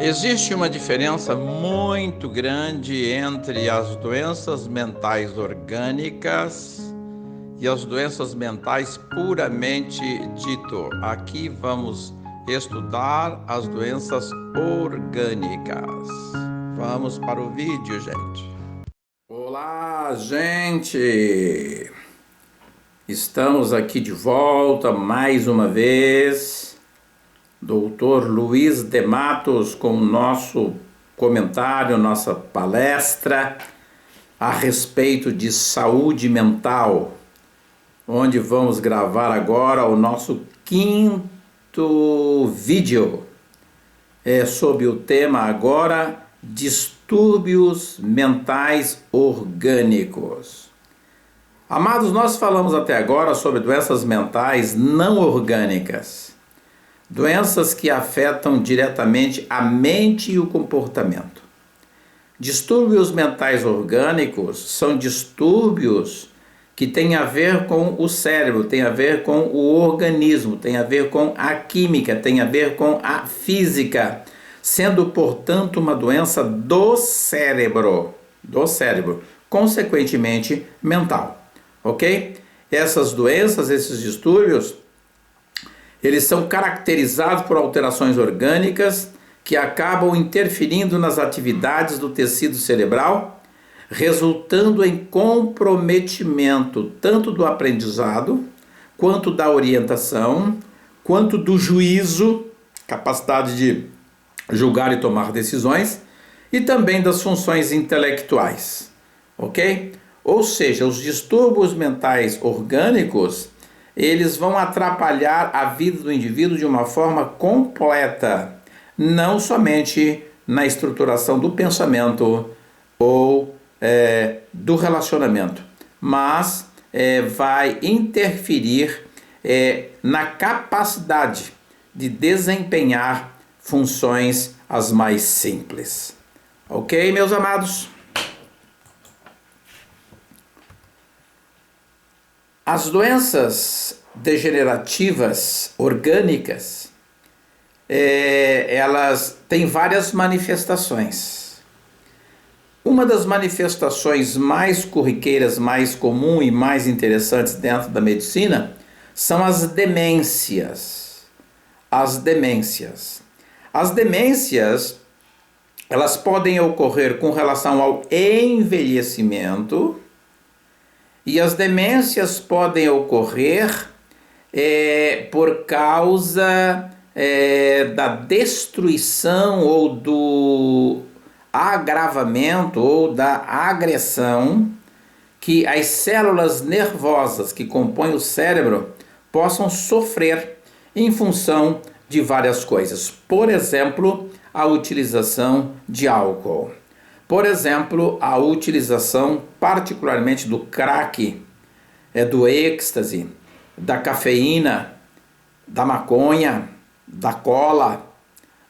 Existe uma diferença muito grande entre as doenças mentais orgânicas e as doenças mentais puramente dito. Aqui vamos estudar as doenças orgânicas. Vamos para o vídeo, gente. Olá, gente! Estamos aqui de volta mais uma vez. Dr. Luiz de Matos com o nosso comentário, nossa palestra a respeito de saúde mental, onde vamos gravar agora o nosso quinto vídeo. É sob o tema agora distúrbios mentais orgânicos. Amados, nós falamos até agora sobre doenças mentais não orgânicas. Doenças que afetam diretamente a mente e o comportamento. Distúrbios mentais orgânicos são distúrbios que têm a ver com o cérebro, têm a ver com o organismo, têm a ver com a química, têm a ver com a física, sendo, portanto, uma doença do cérebro, consequentemente mental, ok? Essas doenças, esses distúrbios, eles são caracterizados por alterações orgânicas que acabam interferindo nas atividades do tecido cerebral, resultando em comprometimento tanto do aprendizado, quanto da orientação, quanto do juízo, capacidade de julgar e tomar decisões, e também das funções intelectuais, ok? Ou seja, os distúrbios mentais orgânicos, eles vão atrapalhar a vida do indivíduo de uma forma completa, não somente na estruturação do pensamento ou do relacionamento, mas vai interferir na capacidade de desempenhar funções as mais simples. Ok, meus amados? As doenças degenerativas orgânicas, elas têm várias manifestações. Uma das manifestações mais corriqueiras, mais comum e mais interessantes dentro da medicina são as demências. As demências, elas podem ocorrer com relação ao envelhecimento. E as demências podem ocorrer por causa da destruição ou do agravamento ou da agressão que as células nervosas que compõem o cérebro possam sofrer em função de várias coisas. Por exemplo, a utilização de álcool. Por exemplo, a utilização particularmente do crack, do êxtase, da cafeína, da maconha, da cola,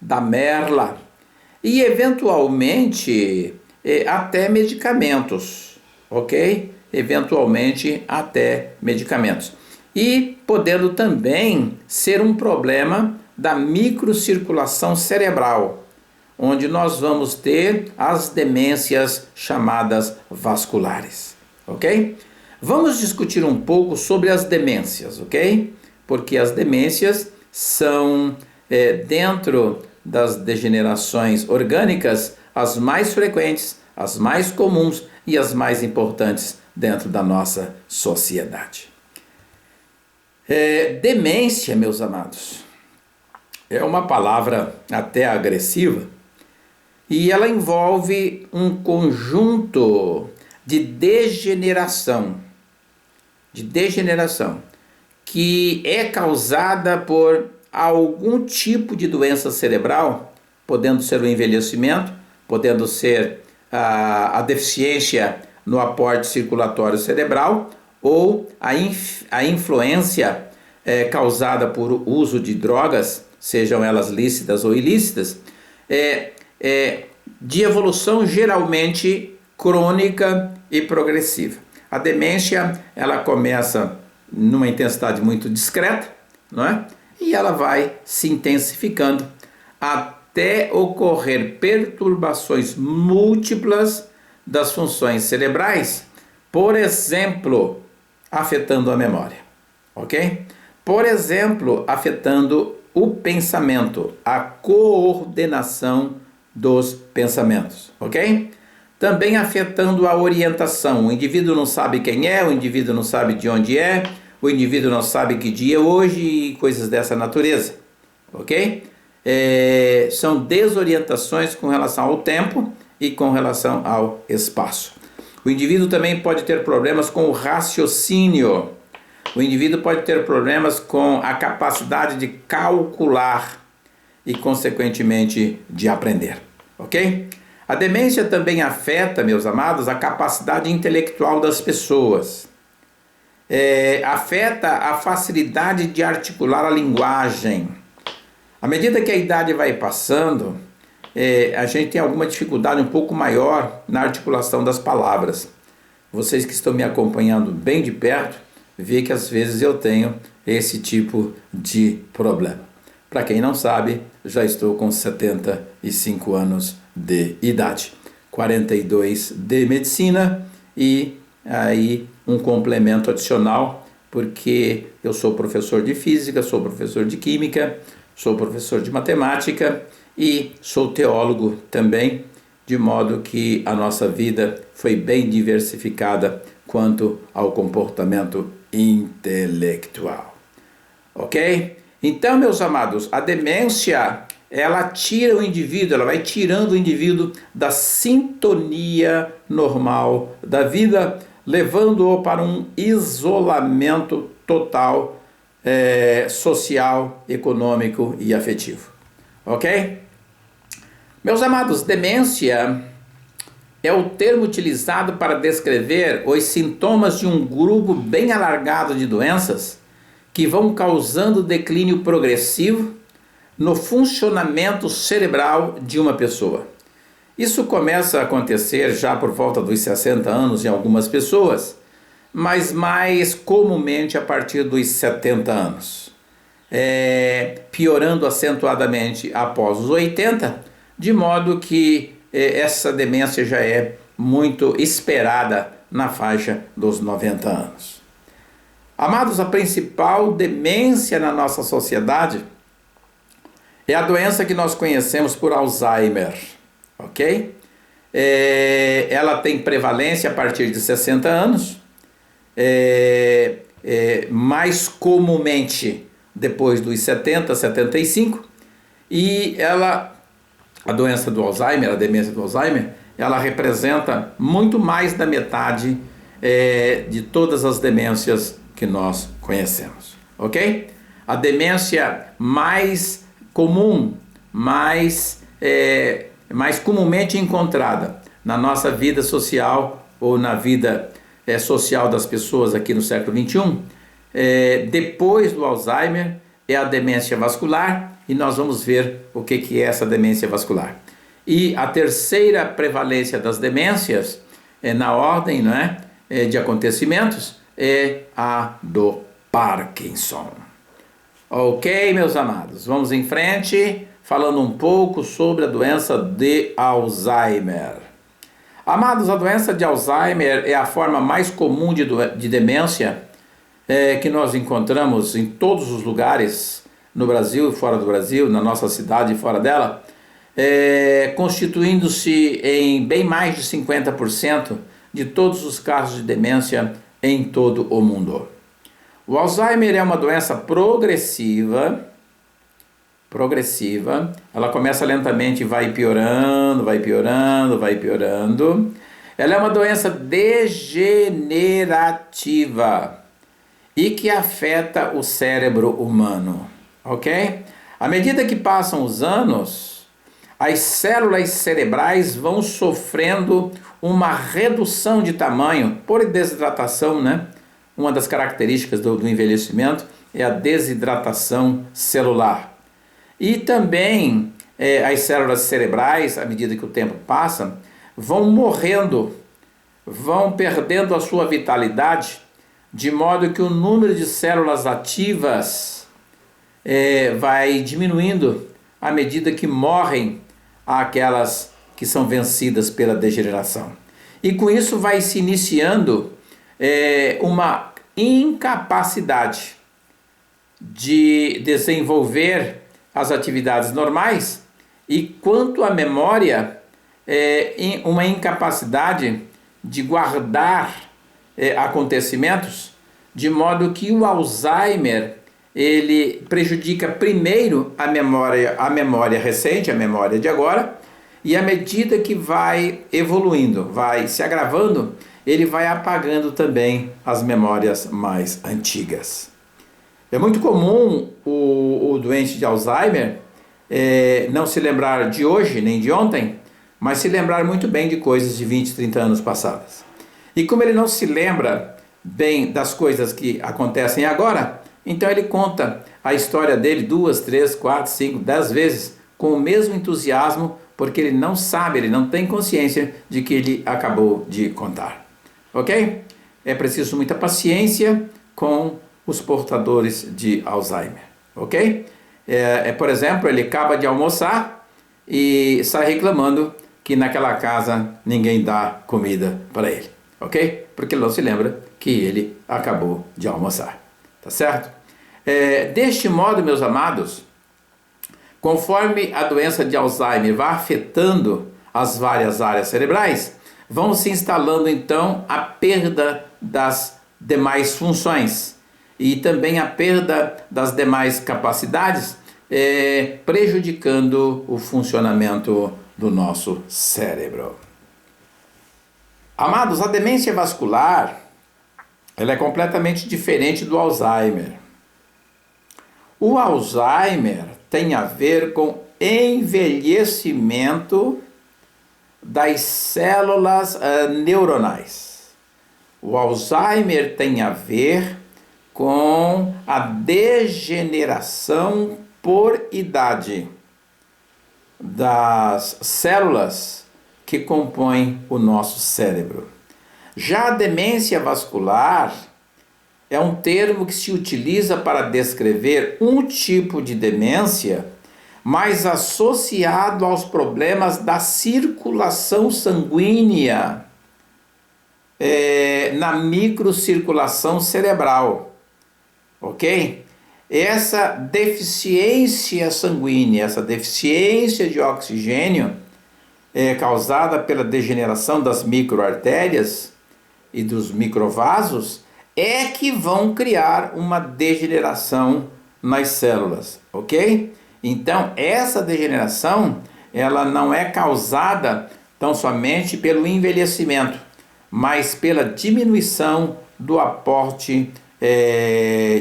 da merla e eventualmente até medicamentos, ok? Eventualmente até medicamentos. E podendo também ser um problema da microcirculação cerebral, onde nós vamos ter as demências chamadas vasculares, ok? Vamos discutir um pouco sobre as demências, ok? Porque as demências são, dentro das degenerações orgânicas, as mais frequentes, as mais comuns e as mais importantes dentro da nossa sociedade. Demência, meus amados, é uma palavra até agressiva, e ela envolve um conjunto de degeneração, que é causada por algum tipo de doença cerebral, podendo ser o envelhecimento, podendo ser a deficiência no aporte circulatório cerebral, ou a influência causada por uso de drogas, sejam elas lícitas ou ilícitas, de evolução geralmente crônica e progressiva. A demência, ela começa numa intensidade muito discreta, não é? E ela vai se intensificando até ocorrer perturbações múltiplas das funções cerebrais, por exemplo, afetando a memória, ok? Por exemplo, afetando o pensamento, a coordenação dos pensamentos, ok? Também afetando a orientação. O indivíduo não sabe quem é, o indivíduo não sabe de onde é, o indivíduo não sabe que dia é hoje e coisas dessa natureza, ok? São desorientações com relação ao tempo e com relação ao espaço. O indivíduo também pode ter problemas com o raciocínio. O indivíduo pode ter problemas com a capacidade de calcular e, consequentemente, de aprender, ok? A demência também afeta, meus amados, a capacidade intelectual das pessoas. Afeta a facilidade de articular a linguagem. À medida que a idade vai passando, a gente tem alguma dificuldade um pouco maior na articulação das palavras. Vocês que estão me acompanhando bem de perto, vê que às vezes eu tenho esse tipo de problema. Para quem não sabe, já estou com 75 anos de idade, 42 de medicina e aí um complemento adicional, porque eu sou professor de física, sou professor de química, sou professor de matemática e sou teólogo também, de modo que a nossa vida foi bem diversificada quanto ao comportamento intelectual. Ok? Então, meus amados, a demência, ela tira o indivíduo, ela vai tirando o indivíduo da sintonia normal da vida, levando-o para um isolamento total, social, econômico e afetivo. Ok? Meus amados, demência é o termo utilizado para descrever os sintomas de um grupo bem alargado de doenças que vão causando declínio progressivo no funcionamento cerebral de uma pessoa. Isso começa a acontecer já por volta dos 60 anos em algumas pessoas, mas mais comumente a partir dos 70 anos, piorando acentuadamente após os 80, de modo que essa demência já é muito esperada na faixa dos 90 anos. Amados, a principal demência na nossa sociedade é a doença que nós conhecemos por Alzheimer, ok? Ela tem prevalência a partir de 60 anos, mais comumente depois dos 70, 75, e a doença do Alzheimer, a demência do Alzheimer, ela representa muito mais da metade de todas as demências que nós conhecemos, ok? A demência mais comum, mais comumente encontrada na nossa vida social ou na vida social das pessoas aqui no século XXI, depois do Alzheimer, é a demência vascular, e nós vamos ver o que é essa demência vascular. E a terceira prevalência das demências, na ordem, de acontecimentos, é a do Parkinson. Ok, meus amados, vamos em frente, falando um pouco sobre a doença de Alzheimer. Amados, a doença de Alzheimer é a forma mais comum de demência que nós encontramos em todos os lugares, no Brasil e fora do Brasil, na nossa cidade e fora dela, constituindo-se em bem mais de 50% de todos os casos de demência em todo o mundo. O Alzheimer é uma doença progressiva, ela começa lentamente e vai piorando. Ela é uma doença degenerativa e que afeta o cérebro humano, ok? À medida que passam os anos, as células cerebrais vão sofrendo uma redução de tamanho por desidratação, Uma das características do envelhecimento é a desidratação celular. E também as células cerebrais, à medida que o tempo passa, vão morrendo, vão perdendo a sua vitalidade, de modo que o número de células ativas vai diminuindo à medida que morrem aquelas que são vencidas pela degeneração. E com isso vai se iniciando uma incapacidade de desenvolver as atividades normais, e quanto à memória, uma incapacidade de guardar acontecimentos, de modo que o Alzheimer ele prejudica primeiro a memória recente, a memória de agora, e à medida que vai evoluindo, vai se agravando, ele vai apagando também as memórias mais antigas. É muito comum o doente de Alzheimer não se lembrar de hoje nem de ontem, mas se lembrar muito bem de coisas de 20, 30 anos passadas. E como ele não se lembra bem das coisas que acontecem agora, então ele conta a história dele 2, 3, 4, 5, 10 vezes com o mesmo entusiasmo, porque ele não sabe, ele não tem consciência de que ele acabou de contar. Ok? É preciso muita paciência com os portadores de Alzheimer. Ok? Por exemplo, ele acaba de almoçar e sai reclamando que naquela casa ninguém dá comida para ele. Ok? Porque ele não se lembra que ele acabou de almoçar. Tá certo? Deste modo, meus amados, conforme a doença de Alzheimer vai afetando as várias áreas cerebrais, vão se instalando então a perda das demais funções e também a perda das demais capacidades, prejudicando o funcionamento do nosso cérebro. Amados, a demência vascular ela é completamente diferente do Alzheimer. O Alzheimer tem a ver com envelhecimento das células neuronais. O Alzheimer tem a ver com a degeneração por idade das células que compõem o nosso cérebro. Já a demência vascular é um termo que se utiliza para descrever um tipo de demência, mas associado aos problemas da circulação sanguínea, na microcirculação cerebral, ok? Essa deficiência sanguínea, essa deficiência de oxigênio causada pela degeneração das microartérias e dos microvasos é que vão criar uma degeneração nas células, ok? Então, essa degeneração, ela não é causada tão somente pelo envelhecimento, mas pela diminuição do aporte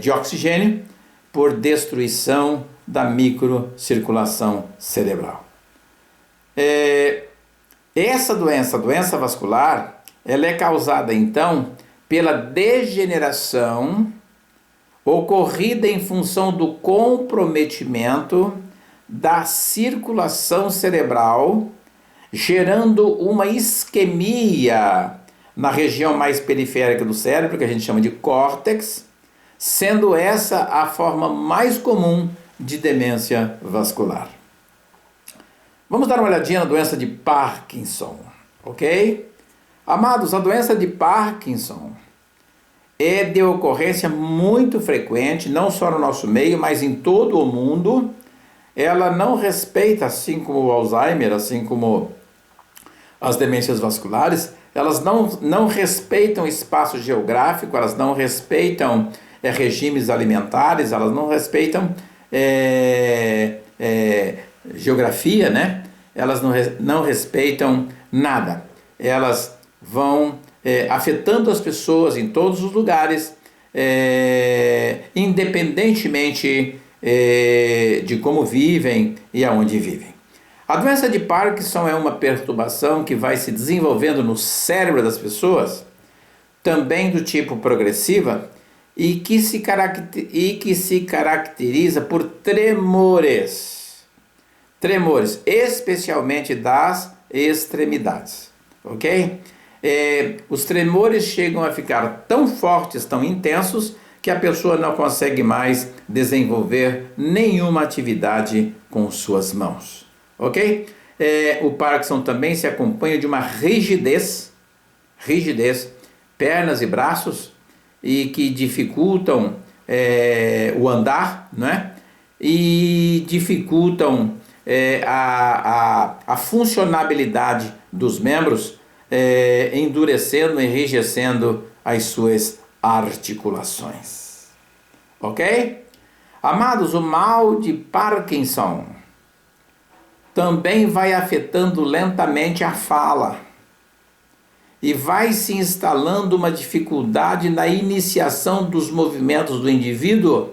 de oxigênio por destruição da microcirculação cerebral. Essa doença, a doença vascular, ela é causada então pela degeneração ocorrida em função do comprometimento da circulação cerebral, gerando uma isquemia na região mais periférica do cérebro, que a gente chama de córtex, sendo essa a forma mais comum de demência vascular. Vamos dar uma olhadinha na doença de Parkinson, ok? Amados, a doença de Parkinson é de ocorrência muito frequente, não só no nosso meio, mas em todo o mundo. Ela não respeita, assim como o Alzheimer, assim como as demências vasculares, elas não respeitam espaço geográfico, elas não respeitam regimes alimentares, elas não respeitam geografia, né? Elas não respeitam nada. Elas vão afetando as pessoas em todos os lugares, independentemente de como vivem e aonde vivem. A doença de Parkinson é uma perturbação que vai se desenvolvendo no cérebro das pessoas, também do tipo progressiva, e que se caracteriza por tremores, especialmente das extremidades, ok? Os tremores chegam a ficar tão fortes, tão intensos, que a pessoa não consegue mais desenvolver nenhuma atividade com suas mãos, ok? O Parkinson também se acompanha de uma rigidez, pernas e braços, e que dificultam o andar, né? E dificultam a funcionabilidade dos membros, endurecendo, enrijecendo as suas articulações. Ok? Amados, o mal de Parkinson também vai afetando lentamente a fala e vai se instalando uma dificuldade na iniciação dos movimentos do indivíduo,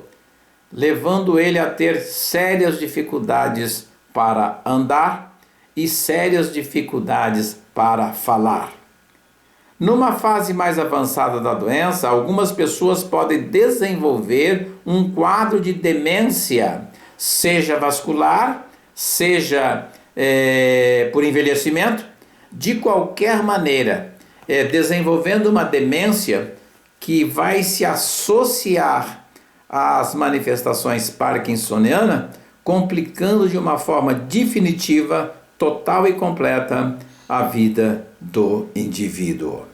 levando ele a ter sérias dificuldades para andar e sérias dificuldades para falar. Numa fase mais avançada da doença, algumas pessoas podem desenvolver um quadro de demência, seja vascular, seja por envelhecimento, de qualquer maneira, desenvolvendo uma demência que vai se associar às manifestações parkinsonianas, complicando de uma forma definitiva, total e completa a vida do indivíduo.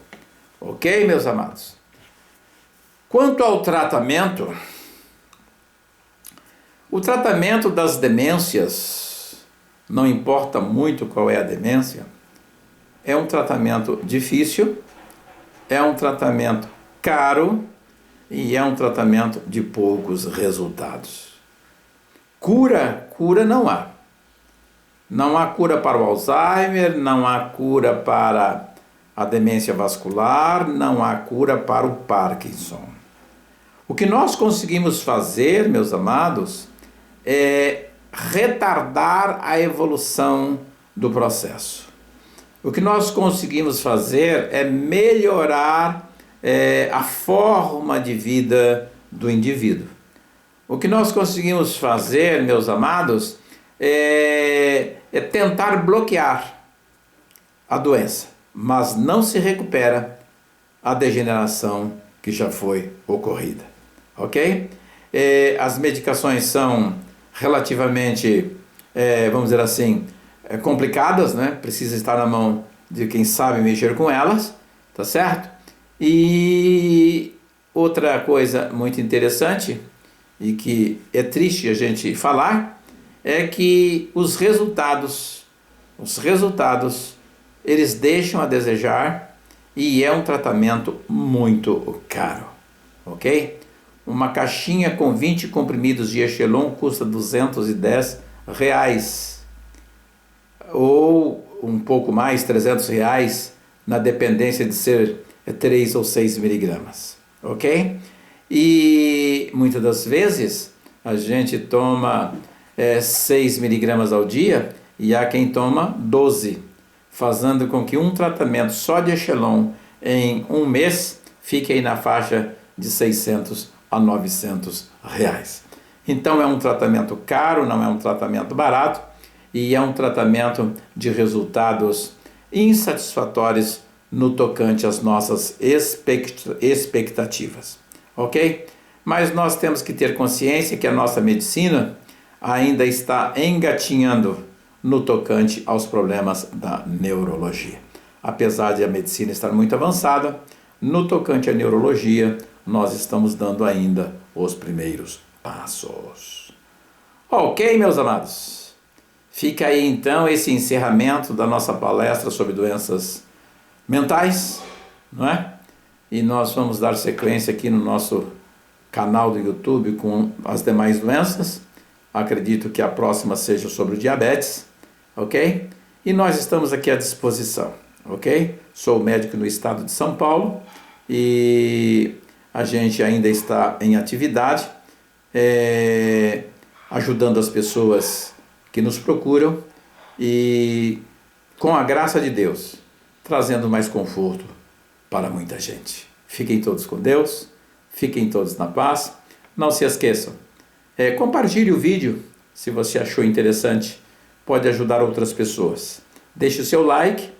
Ok, meus amados? Quanto ao tratamento, o tratamento das demências, não importa muito qual é a demência, é um tratamento difícil, é um tratamento caro e é um tratamento de poucos resultados. Cura não há. Não há cura para o Alzheimer, não há cura para a demência vascular, não há cura para o Parkinson. O que nós conseguimos fazer, meus amados, é retardar a evolução do processo. O que nós conseguimos fazer é melhorar a forma de vida do indivíduo. O que nós conseguimos fazer, meus amados, é tentar bloquear a doença, mas não se recupera a degeneração que já foi ocorrida, ok? As medicações são relativamente, vamos dizer assim, complicadas, né? Precisa estar na mão de quem sabe mexer com elas, tá certo? E outra coisa muito interessante, e que é triste a gente falar, é que os resultados, eles deixam a desejar e é um tratamento muito caro, ok? Uma caixinha com 20 comprimidos de Exelon custa R$210, ou um pouco mais, R$300, na dependência de ser 3 ou 6 miligramas, ok? E muitas das vezes a gente toma 6 miligramas ao dia e há quem toma 12, fazendo com que um tratamento só de Exelon em um mês fique aí na faixa de R$600 a R$900. Então é um tratamento caro, não é um tratamento barato e é um tratamento de resultados insatisfatórios no tocante às nossas expectativas, ok? Mas nós temos que ter consciência que a nossa medicina ainda está engatinhando no tocante aos problemas da neurologia. Apesar de a medicina estar muito avançada, no tocante à neurologia, nós estamos dando ainda os primeiros passos. Ok, meus amados? Fica aí então esse encerramento da nossa palestra sobre doenças mentais, não é? E nós vamos dar sequência aqui no nosso canal do YouTube com as demais doenças. Acredito que a próxima seja sobre o diabetes, ok? E nós estamos aqui à disposição, ok? Sou médico no estado de São Paulo e a gente ainda está em atividade, ajudando as pessoas que nos procuram e, com a graça de Deus, trazendo mais conforto para muita gente. Fiquem todos com Deus, fiquem todos na paz. Não se esqueçam, compartilhe o vídeo se você achou interessante, pode ajudar outras pessoas. Deixe o seu like,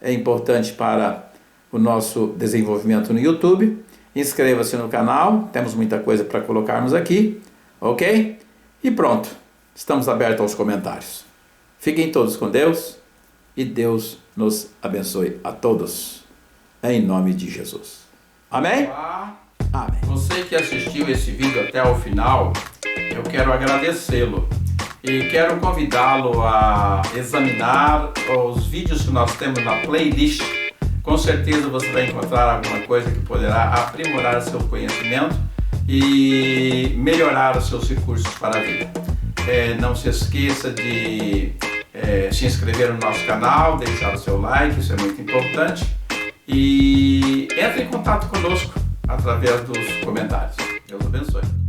é importante para o nosso desenvolvimento no YouTube inscreva-se no canal, temos muita coisa para colocarmos aqui, ok? E pronto, estamos abertos aos comentários. Fiquem todos com Deus e Deus nos abençoe a todos, em nome de Jesus. Amém? Amém. Você que assistiu esse vídeo até o final, eu quero agradecê-lo e quero convidá-lo a examinar os vídeos que nós temos na playlist. Com certeza você vai encontrar alguma coisa que poderá aprimorar seu conhecimento e melhorar os seus recursos para a vida. Não se esqueça de se inscrever no nosso canal, deixar o seu like, isso é muito importante. E entre em contato conosco através dos comentários. Deus abençoe.